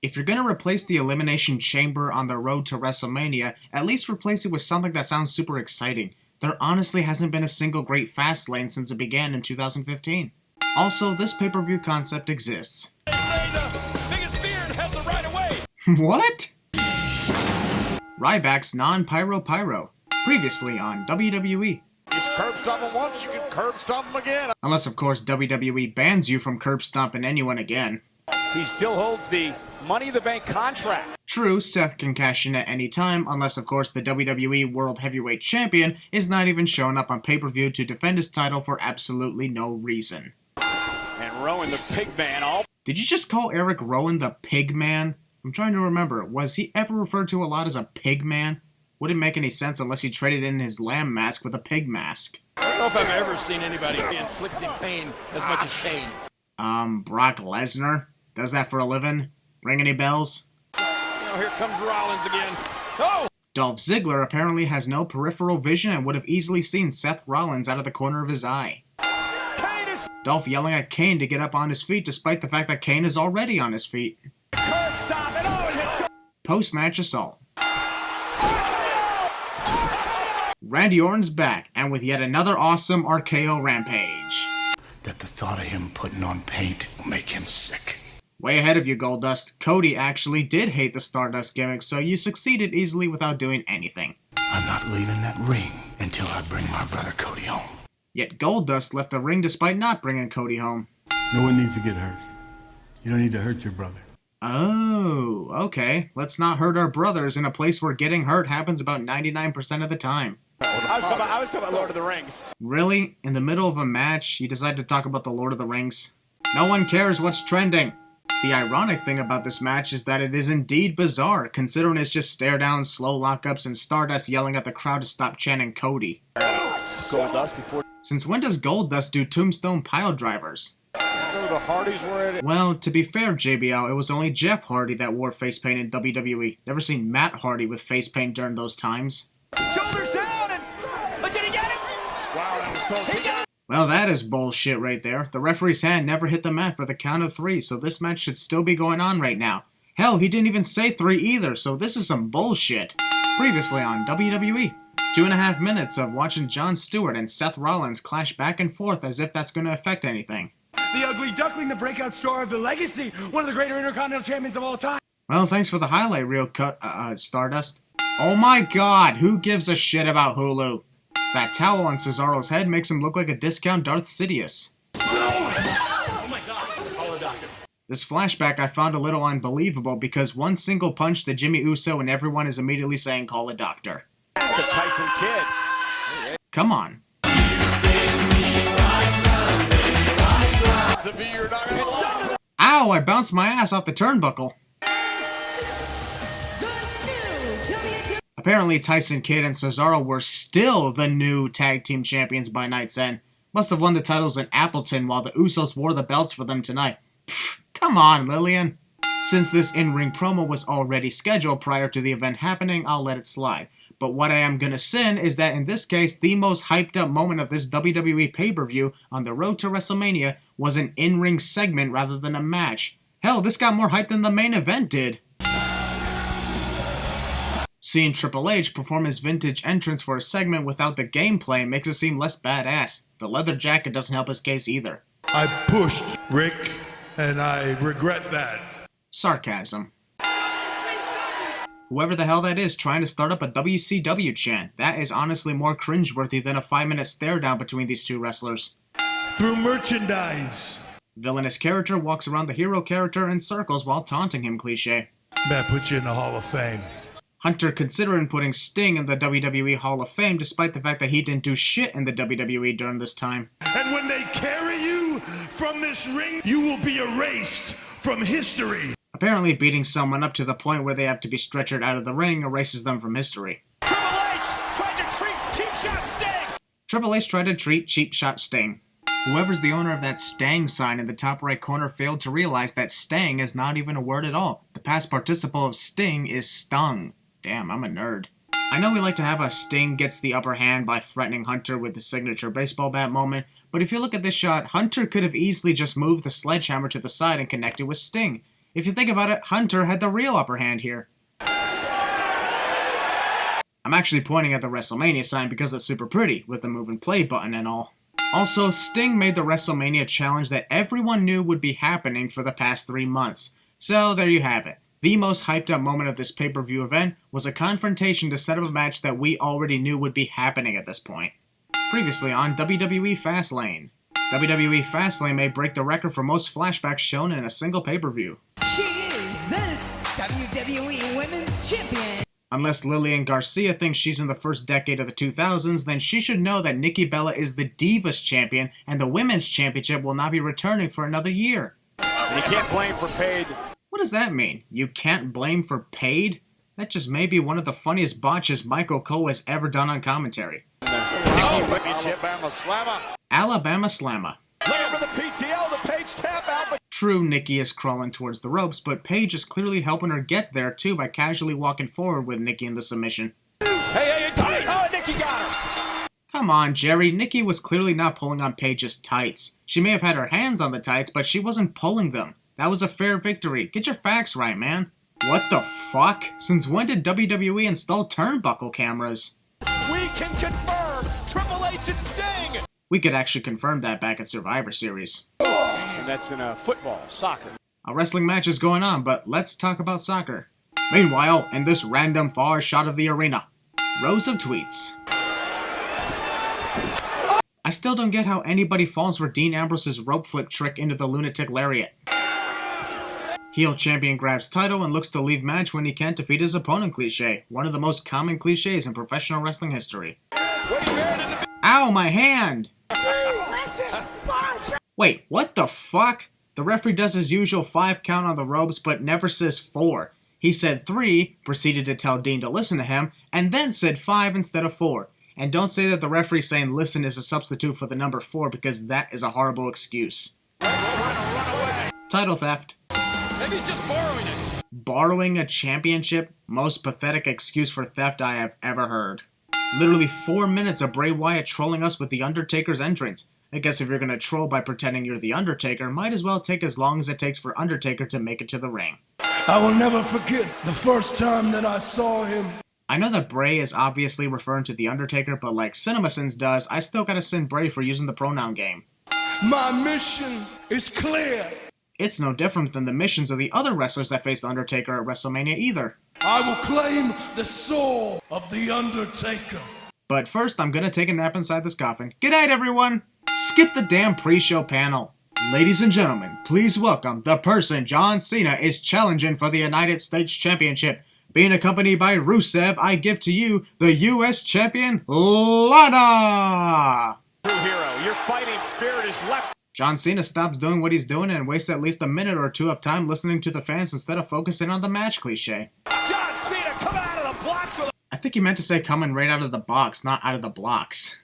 If you're gonna replace the Elimination Chamber on the road to WrestleMania, at least replace it with something that sounds super exciting. There honestly hasn't been a single great Fastlane since it began in 2015. Also, this pay-per-view concept exists. They say the biggest beard has the right of way. What? Ryback's non-pyro pyro. Previously on WWE. Just curb stomp him once, you can curb stomp him again. Unless, of course, WWE bans you from curb stomping anyone again. He still holds the Money in the Bank contract. True, Seth can cash in at any time, unless, of course, the WWE World Heavyweight Champion is not even showing up on pay-per-view to defend his title for absolutely no reason. And Rowan the Pig Man all. Did you just call Eric Rowan the Pig Man? I'm trying to remember. Was he ever referred to a lot as a pig man? Wouldn't make any sense unless he traded in his lamb mask with a pig mask. I don't know if I've ever seen anybody inflicting pain as much as Kane. Brock Lesnar? Does that for a living? Ring any bells? Here comes Rollins again. Oh! Dolph Ziggler apparently has no peripheral vision and would have easily seen Seth Rollins out of the corner of his eye. Dolph yelling at Kane to get up on his feet despite the fact that Kane is already on his feet. Curb stop it. Oh, it hit. Post-match assault. Randy Orton's back, and with yet another awesome RKO rampage. That the thought of him putting on paint will make him sick. Way ahead of you, Goldust. Cody actually did hate the Stardust gimmick, so you succeeded easily without doing anything. I'm not leaving that ring until I bring my brother Cody home. Yet Goldust left the ring despite not bringing Cody home. No one needs to get hurt. You don't need to hurt your brother. Oh, okay. Let's not hurt our brothers in a place where getting hurt happens about 99% of the time. I was talking about Lord of the Rings. Really? In the middle of a match, you decide to talk about the Lord of the Rings? No one cares what's trending. The ironic thing about this match is that it is indeed bizarre, considering it's just stare-downs, slow lockups, and Stardust yelling at the crowd to stop chanting Cody. Goldust before. Since when does Goldust do tombstone pile drivers? The Hardys were at it. Well, to be fair, JBL, it was only Jeff Hardy that wore face paint in WWE. Never seen Matt Hardy with face paint during those times. Shoulders down and did he get it? Wow, that was close. Well, that is bullshit right there. The referee's hand never hit the mat for the count of 3, so this match should still be going on right now. Hell, he didn't even say 3 either, so this is some bullshit. Previously on WWE. 2.5 minutes of watching Jon Stewart and Seth Rollins clash back and forth as if that's going to affect anything. The Ugly Duckling, the breakout star of the Legacy, one of the greater Intercontinental Champions of all time. Well, thanks for the highlight reel cut, Stardust. Oh my god, who gives a shit about Hulu? That towel on Cesaro's head makes him look like a discount Darth Sidious. Oh my god, call a doctor. This flashback I found a little unbelievable because one single punch to Jimmy Uso and everyone is immediately saying call a doctor. The Tyson Kid. Come on. To be your doctor. Ow, I bounced my ass off the turnbuckle. Apparently Tyson Kidd and Cesaro were still the new tag team champions by night's end. Must have won the titles in Appleton while the Usos wore the belts for them tonight. Pfft, come on, Lillian. Since this in-ring promo was already scheduled prior to the event happening, I'll let it slide. But what I am gonna sin is that in this case, the most hyped up moment of this WWE pay-per-view on the road to WrestleMania was an in-ring segment rather than a match. Hell, this got more hype than the main event did. Seeing Triple H perform his vintage entrance for a segment without the gameplay makes it seem less badass. The leather jacket doesn't help his case either. I pushed Rick, and I regret that. Sarcasm. Whoever the hell that is trying to start up a WCW chant, that is honestly more cringeworthy than a 5-minute stare down between these two wrestlers. Through merchandise. Villainous character walks around the hero character in circles while taunting him cliche. That puts you in the Hall of Fame. Hunter considering putting Sting in the WWE Hall of Fame despite the fact that he didn't do shit in the WWE during this time. And when they carry you from this ring, you will be erased from history. Apparently beating someone up to the point where they have to be stretchered out of the ring erases them from history. Triple H tried to treat Cheap Shot Sting. Triple H tried to treat Cheap Shot Sting. Whoever's the owner of that Stang sign in the top right corner failed to realize that Stang is not even a word at all. The past participle of Sting is stung. Damn, I'm a nerd. I know we like to have a Sting gets the upper hand by threatening Hunter with the signature baseball bat moment, but if you look at this shot, Hunter could have easily just moved the sledgehammer to the side and connected with Sting. If you think about it, Hunter had the real upper hand here. I'm actually pointing at the WrestleMania sign because it's super pretty, with the move and play button and all. Also, Sting made the WrestleMania challenge that everyone knew would be happening for the past 3 months. So there you have it. The most hyped up moment of this pay-per-view event was a confrontation to set up a match that we already knew would be happening at this point. Previously on WWE Fastlane. WWE Fastlane may break the record for most flashbacks shown in a single pay-per-view. She is the WWE Women's Champion. Unless Lillian Garcia thinks she's in the first decade of the 2000s, then she should know that Nikki Bella is the Divas Champion, and the Women's Championship will not be returning for another year. You can't blame for paid. What does that mean? You can't blame for paid? That just may be one of the funniest botches Michael Cole has ever done on commentary. Alabama Slammer. Alabama Slammer. Looking for the PTO, the Page tap out. But True, Nikki is crawling towards the ropes, but Paige is clearly helping her get there too by casually walking forward with Nikki in the submission. hey, tight. Oh, Nikki got her. Come on, Jerry. Nikki was clearly not pulling on Paige's tights. She may have had her hands on the tights, but she wasn't pulling them. That was a fair victory. Get your facts right, man. What the fuck? Since when did WWE install turnbuckle cameras? We can confirm Triple H and Sting. We could actually confirm that back at Survivor Series. And that's in football, soccer. A wrestling match is going on, but let's talk about soccer. Meanwhile, in this random far shot of the arena, rows of tweets. I still don't get how anybody falls for Dean Ambrose's rope flip trick into the lunatic lariat. Heel champion grabs title and looks to leave match when he can't defeat his opponent cliche, one of the most common cliches in professional wrestling history. Ow, my hand! Wait, what the fuck? The referee does his usual 5 count on the ropes but never says 4. He said 3, proceeded to tell Dean to listen to him, and then said 5 instead of 4. And don't say that the referee saying listen is a substitute for the number 4 because that is a horrible excuse. Title theft. Maybe he's just borrowing it. Borrowing a championship? Most pathetic excuse for theft I have ever heard. Literally 4 minutes of Bray Wyatt trolling us with The Undertaker's entrance. I guess if you're gonna troll by pretending you're The Undertaker, might as well take as long as it takes for Undertaker to make it to the ring. I will never forget the first time that I saw him. I know that Bray is obviously referring to The Undertaker, but like Sins does, I still gotta send Bray for using the pronoun game. My mission is clear. It's no different than the missions of the other wrestlers that faced Undertaker at WrestleMania either. I will claim the soul of The Undertaker. But first, I'm gonna take a nap inside this coffin. Good night, everyone! Skip the damn pre-show panel. Ladies and gentlemen, please welcome the person John Cena is challenging for the United States Championship. Being accompanied by Rusev, I give to you the U.S. Champion, Lana! True hero, your fighting spirit is left. John Cena stops doing what he's doing and wastes at least a minute or two of time listening to the fans instead of focusing on the match cliche. John Cena coming out of the blocks with I think you meant to say coming right out of the box, not out of the blocks.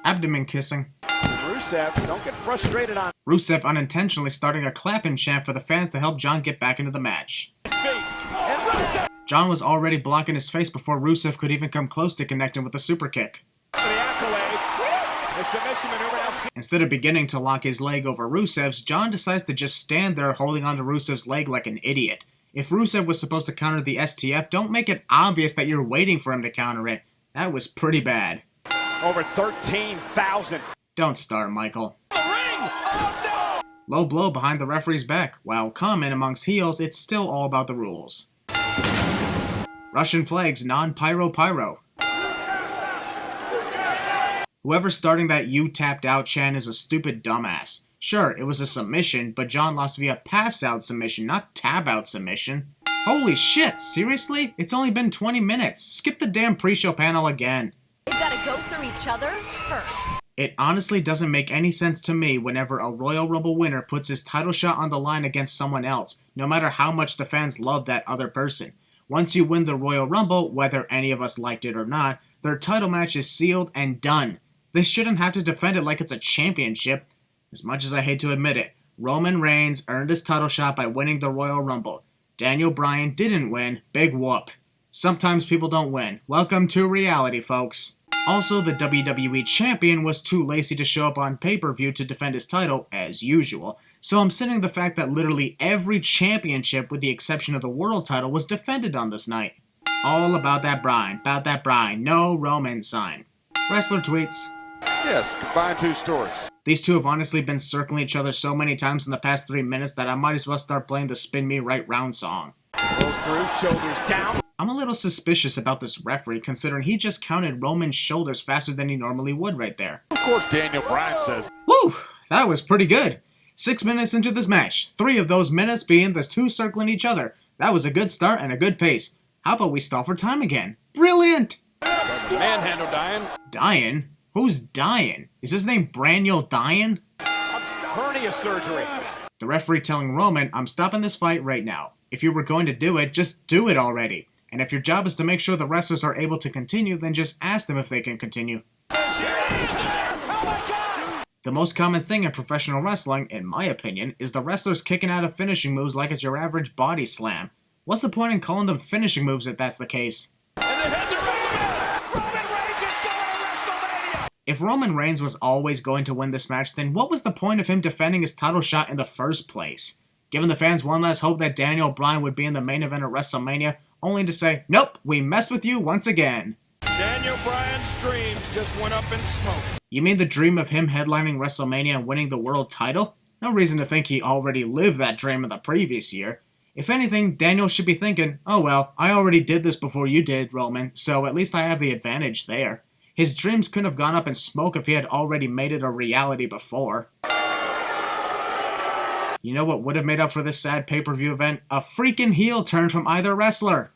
Abdomen kissing. Rusev. Don't get frustrated on Rusev unintentionally starting a clapping chant for the fans to help John get back into the match. his feet. And Rusev John was already blocking his face before Rusev could even come close to connecting with the super kick. for the accolade. A submission maneuver now. Instead of beginning to lock his leg over Rusev's, John decides to just stand there holding onto Rusev's leg like an idiot. If Rusev was supposed to counter the STF, don't make it obvious that you're waiting for him to counter it. That was pretty bad. Over 13,000. Don't start, Michael. The ring! Oh Low blow behind the referee's back. While common amongst heels, it's still all about the rules. Russian flags, non-pyro-pyro. Whoever's starting that "you tapped out" chant is a stupid dumbass. Sure, it was a submission, but John lost via pass-out submission, not tab-out submission. Holy shit, seriously? It's only been 20 minutes. Skip the damn pre-show panel again. You gotta go through each other first. It honestly doesn't make any sense to me whenever a Royal Rumble winner puts his title shot on the line against someone else, no matter how much the fans love that other person. Once you win the Royal Rumble, whether any of us liked it or not, their title match is sealed and done. They shouldn't have to defend it like it's a championship. As much as I hate to admit it, Roman Reigns earned his title shot by winning the Royal Rumble. Daniel Bryan didn't win. Big whoop. Sometimes people don't win. Welcome to reality, folks. Also, the WWE Champion was too lazy to show up on pay-per-view to defend his title, as usual. So I'm sitting the fact that literally every championship with the exception of the world title was defended on this night. All about that Bryan, no Roman sign. Wrestler tweets, Yes, combine two stories. these two have honestly been circling each other so many times in the past 3 minutes that I might as well start playing the Spin Me Right Round song. Goes through, shoulders down. I'm a little suspicious about this referee considering he just counted Roman's shoulders faster than he normally would right there. Of course, Daniel Bryan says. Woo! That was pretty good. 6 minutes into this match, 3 of those minutes being the two circling each other. That was a good start and a good pace. How about we stall for time again? Brilliant! Manhandle dying. Dying? Who's dying? Is his name Braniel Dying? Hernia surgery. The referee telling Roman, I'm stopping this fight right now. If you were going to do it, just do it already. And if your job is to make sure the wrestlers are able to continue, then just ask them if they can continue. The most common thing in professional wrestling, in my opinion, is the wrestlers kicking out of finishing moves like it's your average body slam. What's the point in calling them finishing moves if that's the case? If Roman Reigns was always going to win this match, then what was the point of him defending his title shot in the first place? Giving the fans one last hope that Daniel Bryan would be in the main event of WrestleMania, only to say, nope, we messed with you once again. Daniel Bryan's dreams just went up in smoke. You mean the dream of him headlining WrestleMania and winning the world title? No reason to think he already lived that dream in the previous year. If anything, Daniel should be thinking, oh well, I already did this before you did, Roman, so at least I have the advantage there. His dreams couldn't have gone up in smoke if he had already made it a reality before. You know what would have made up for this sad pay-per-view event? A freaking heel turn from either wrestler.